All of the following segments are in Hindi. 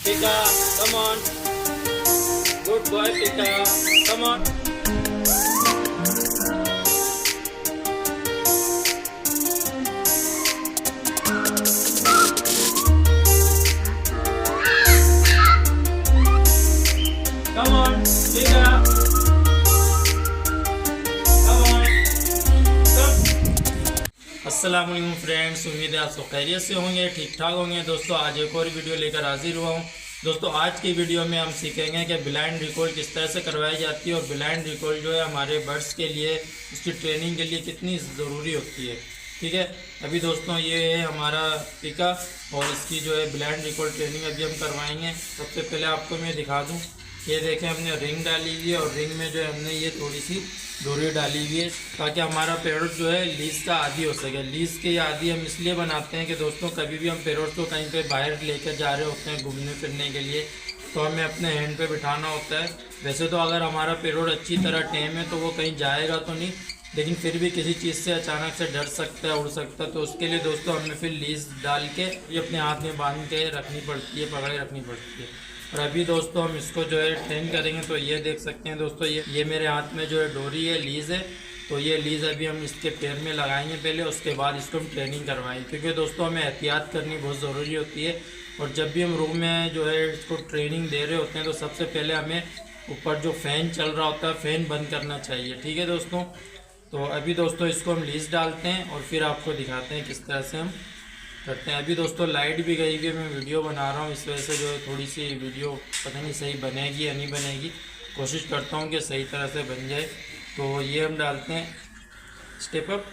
Pika, come on. Good boy, Pika. Come on. Come on, Pika. Come on. अस्सलाम वालेकुम फ्रेंड्स, उम्मीद है आप सब खैरियत से होंगे, ठीक ठाक होंगे। दोस्तों आज एक और वीडियो लेकर हाजिर हुआ हूँ। दोस्तों आज की वीडियो में हम सीखेंगे कि ब्लाइंड रिकॉल किस तरह से करवाई जाती है और ब्लाइंड रिकॉल जो है हमारे बर्ड्स के लिए, उसकी ट्रेनिंग के लिए कितनी ज़रूरी होती है। ठीक है, अभी दोस्तों ये है हमारा पिका और इसकी जो है ब्लाइंड रिकॉल ट्रेनिंग अभी हम करवाएंगे। सबसे पहले आपको मैं दिखा दूँ, ये देखें हमने रिंग डाली हुई है और रिंग में जो है हमने ये थोड़ी सी डोरी डाली हुई है ताकि हमारा पैरोट जो है लीज का आदी हो सके। लीज के आदी हम इसलिए बनाते हैं कि दोस्तों कभी भी हम पैरोट को कहीं पे बाहर लेकर जा रहे होते हैं घूमने फिरने के लिए, तो हमें अपने हैंड पे बिठाना होता है। वैसे तो अगर हमारा पैरोट अच्छी तरह टेम है तो वो कहीं जाएगा तो नहीं, लेकिन फिर भी किसी चीज़ से अचानक से डर सकता है, उड़ सकता है, तो उसके लिए दोस्तों हमें फिर लीज डाल के ये अपने हाथ में बांध के रखनी पड़ती है, पकड़े रखनी पड़ती है। और अभी दोस्तों हम इसको जो है ट्रेन करेंगे। तो ये देख सकते हैं दोस्तों, ये मेरे हाथ में जो है डोरी है, लीज है। तो ये लीज अभी हम इसके पैर में लगाएंगे पहले, उसके बाद इसको हम ट्रेनिंग करवाएंगे, क्योंकि दोस्तों हमें एहतियात करनी बहुत ज़रूरी होती है। और जब भी हम रूम में जो है इसको ट्रेनिंग दे रहे होते हैं तो सबसे पहले हमें ऊपर जो फ़ैन चल रहा होता है फ़ैन बंद करना चाहिए। ठीक है दोस्तों, तो अभी दोस्तों इसको हम लीज डालते हैं और फिर आपको दिखाते हैं किस तरह से हम करते हैं। अभी दोस्तों लाइट भी गई हुई है, मैं वीडियो बना रहा हूँ, इस वजह से जो है थोड़ी सी वीडियो पता नहीं सही बनेगी या नहीं बनेगी, कोशिश करता हूँ कि सही तरह से बन जाए। तो ये हम डालते हैं स्टेप अप।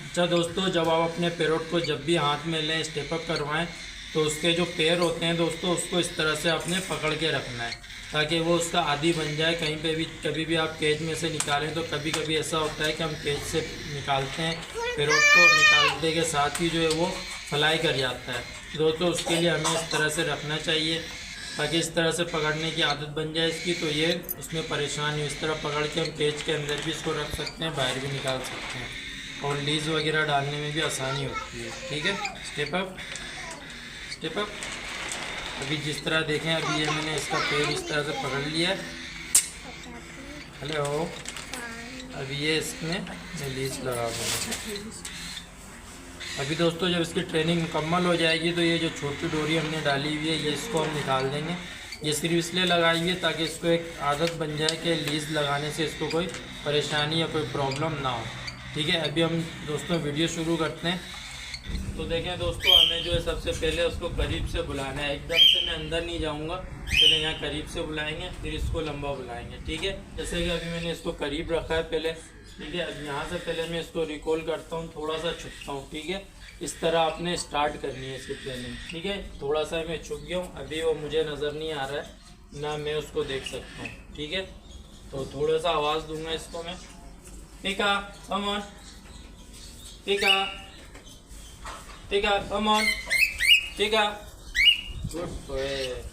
अच्छा दोस्तों, जब आप अपने पैरोट को जब भी हाथ में लें, स्टेप अप करवाएं, तो उसके जो पैर होते हैं दोस्तों उसको इस तरह से आपने पकड़ के रखना है ताकि वो उसका आदी बन जाए। कहीं पे भी कभी भी आप केज में से निकालें तो कभी कभी ऐसा होता है कि हम केज से निकालते हैं, पैरोट को निकालने के साथ ही जो है वो फ्लाई कर जाता है दोस्तों। उसके लिए हमें इस तरह से रखना चाहिए ताकि इस तरह से पकड़ने की आदत बन जाए इसकी, तो ये उसमें परेशानी हो। इस तरह पकड़ के हम केज के अंदर भी इसको रख सकते हैं, बाहर भी निकाल सकते हैं और लीज वगैरह डालने में भी आसानी होती है। ठीक है, स्टेप अप स्टेप अप। अभी जिस तरह देखें, अभी ये मैंने इसका पैर इस तरह से पकड़ लिया है। हेलो, अभी ये इसमें मैं लीज लगा दूँगा। अभी दोस्तों जब इसकी ट्रेनिंग मुकम्मल हो जाएगी तो ये जो छोटी डोरी हमने डाली हुई है ये इसको हम निकाल देंगे। ये सिर्फ इसलिए लगाई हुई है ताकि इसको एक आदत बन जाए कि लीज लगाने से इसको कोई परेशानी या कोई प्रॉब्लम ना हो। ठीक है, अभी हम दोस्तों वीडियो शुरू करते हैं। तो देखें दोस्तों, हमें जो है सबसे पहले उसको करीब से बुलाना है। एकदम से मैं अंदर नहीं जाऊंगा, पहले यहाँ करीब से बुलाएंगे फिर इसको लंबा बुलाएंगे। ठीक है, जैसे कि अभी मैंने इसको करीब रखा है पहले। ठीक है, अब यहाँ से पहले मैं इसको रिकॉल करता हूँ, थोड़ा सा छुपता हूँ। ठीक है, इस तरह आपने स्टार्ट करनी है इसकी ट्रेनिंग। ठीक है, थोड़ा सा मैं छुप गया हूँ, अभी वो मुझे नज़र नहीं आ रहा है ना मैं उसको देख सकता हूँ। ठीक है, तो थोड़ा सा आवाज़ दूंगा इसको मैं, Pika come on, Pika Pika come on, Pika good boy.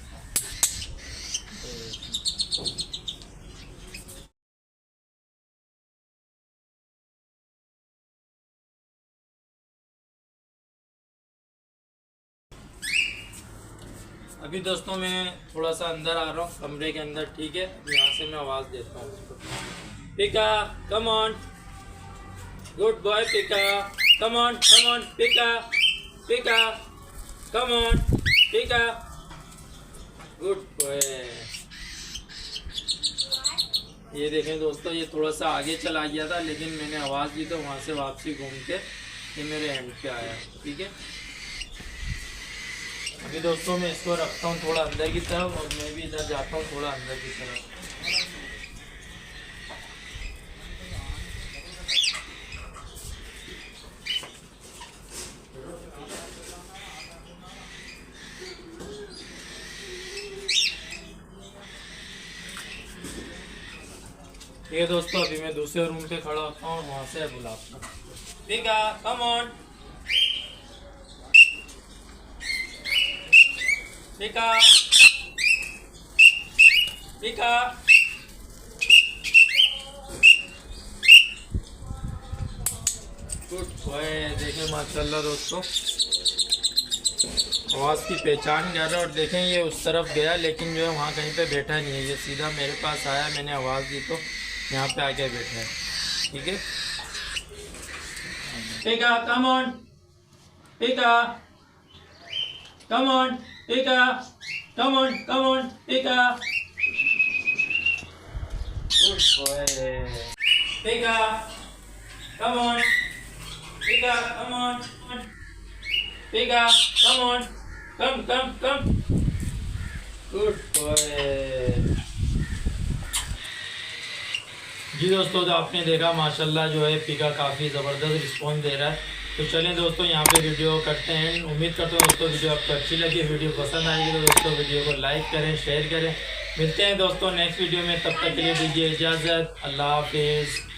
अभी दोस्तों मैं थोड़ा सा अंदर आ रहा हूँ कमरे के अंदर। ठीक है, यहाँ से मैं आवाज़ देता हूँ उसको, Pika come on, good boy Pika, come on Pika, Pika come on, Pika good boy. ये देखें दोस्तों, ये थोड़ा सा आगे चला गया था लेकिन मैंने आवाज़ दी तो वहाँ से वापसी घूम के ये मेरे हैंड पे आया। ठीक है, अभी दोस्तों मैं इसको रखता हूँ थोड़ा अंदर की तरफ और मैं भी इधर जाता हूँ थोड़ा अंदर की तरफ। ठीक है दोस्तों, अभी मैं दूसरे रूम पे खड़ा होता हूँ, वहाँ से बुलाता हूँ, Pika come on, Pika Pika good boy. देखें माशाल्लाह दोस्तों, आवाज़ की पहचान कर रहा है। और देखें ये उस तरफ गया लेकिन जो है वहाँ कहीं पे बैठा नहीं है, ये सीधा मेरे पास आया, मैंने आवाज़ दी तो यहाँ पे आके बैठा है। ठीक है, Pika come on, Pika come on, Pika come on, come on, Pika good boy, Pika come on, Pika come on, Pika come on, come come come, good boy. जी दोस्तों, तो आपने देखा माशाल्लाह जो है पिका काफ़ी ज़बरदस्त रिस्पॉन्स दे रहा है। तो चलें दोस्तों यहाँ पे वीडियो करते हैं। उम्मीद करता हूँ दोस्तों वीडियो आपको अच्छी लगी, वीडियो पसंद आएगी तो दोस्तों वीडियो को लाइक करें, शेयर करें। मिलते हैं दोस्तों नेक्स्ट वीडियो में, तब तक के लिए दीजिए इजाज़त। अल्लाह हाफिज़।